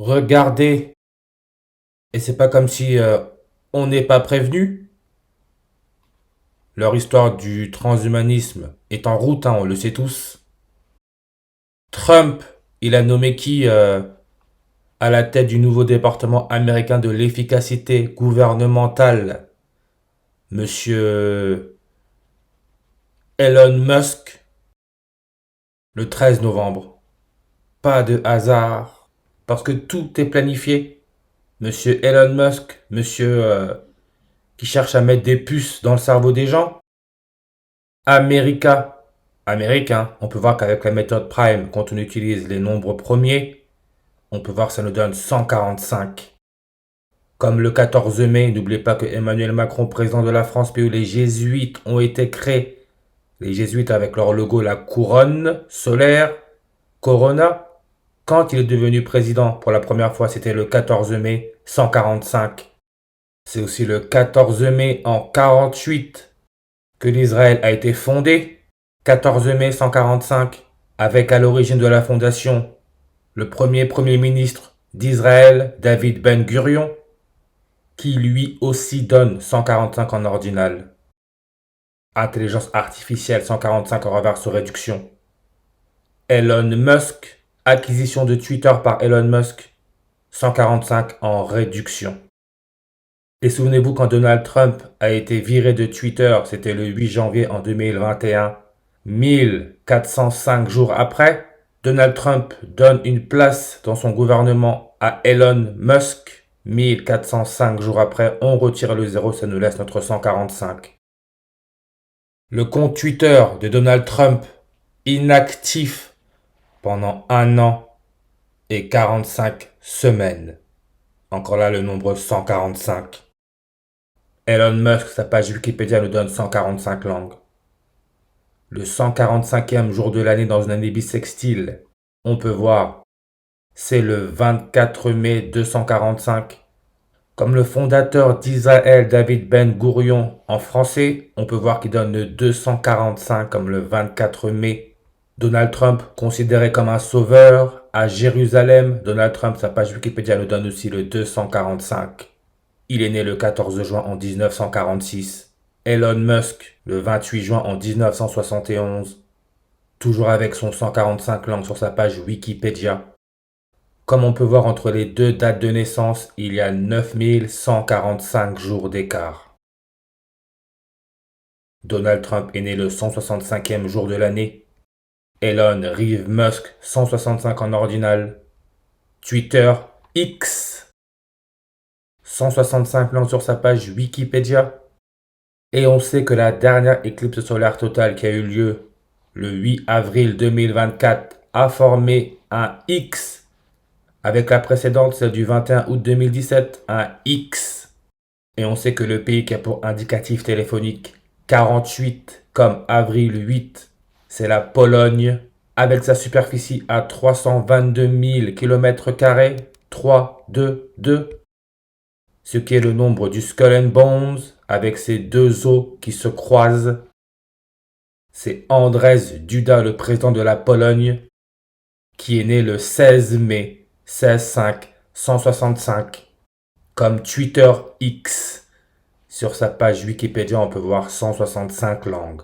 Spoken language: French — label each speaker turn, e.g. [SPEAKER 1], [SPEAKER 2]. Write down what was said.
[SPEAKER 1] Regardez, et c'est pas comme si on n'est pas prévenu. Leur histoire du transhumanisme est en route, hein, on le sait tous. Trump, il a nommé qui à la tête du nouveau département américain de l'efficacité gouvernementale? Monsieur Elon Musk, le 13 novembre. Pas de hasard, parce que tout est planifié. Monsieur Elon Musk, monsieur qui cherche à mettre des puces dans le cerveau des gens. America, américain, on peut voir qu'avec la méthode Prime, quand on utilise les nombres premiers, on peut voir que ça nous donne 145. Comme le 14 mai, n'oubliez pas que Emmanuel Macron, président de la France, pays où les jésuites ont été créés, les jésuites avec leur logo, la couronne solaire, Corona, quand il est devenu président pour la première fois, c'était le 14 mai 145. C'est aussi le 14 mai en 48 que l'Israël a été fondé. 14 mai 145, avec à l'origine de la fondation le premier ministre d'Israël, David Ben Gurion, qui lui aussi donne 145 en ordinal. Intelligence artificielle 145 en reverse réduction. Elon Musk, acquisition de Twitter par Elon Musk, 145 en réduction. Et souvenez-vous quand Donald Trump a été viré de Twitter, c'était le 8 janvier en 2021, 1405 jours après, Donald Trump donne une place dans son gouvernement à Elon Musk. 1405 jours après, on retire le zéro, ça nous laisse notre 145. Le compte Twitter de Donald Trump, inactif pendant 1 an et 45 semaines. Encore là, le nombre 145. Elon Musk, sa page Wikipédia nous donne 145 langues. Le 145e jour de l'année dans une année bissextile, on peut voir, c'est le 24 mai 245. Comme le fondateur d'Israël, David Ben Gurion, en français, on peut voir qu'il donne le 245 comme le 24 mai. Donald Trump, considéré comme un sauveur, à Jérusalem, Donald Trump, sa page Wikipédia nous donne aussi le 245. Il est né le 14 juin en 1946. Elon Musk, le 28 juin en 1971. Toujours avec son 145 langues sur sa page Wikipédia. Comme on peut voir entre les deux dates de naissance, il y a 9145 jours d'écart. Donald Trump est né le 165e jour de l'année. Elon Reeve Musk, 165 en ordinal. Twitter X, 165 langues sur sa page Wikipédia. Et on sait que la dernière éclipse solaire totale qui a eu lieu le 8 avril 2024 a formé un X, avec la précédente, celle du 21 août 2017, un X. Et on sait que le pays qui a pour indicatif téléphonique 48 comme avril 8, c'est la Pologne, avec sa superficie à 322 000 km², 3, 2, 2. Ce qui est le nombre du Skull and Bones, avec ses deux os qui se croisent. C'est Andrzej Duda, le président de la Pologne, qui est né le 16 mai 16/5 165. Comme Twitter X. Sur sa page Wikipédia, on peut voir 165 langues.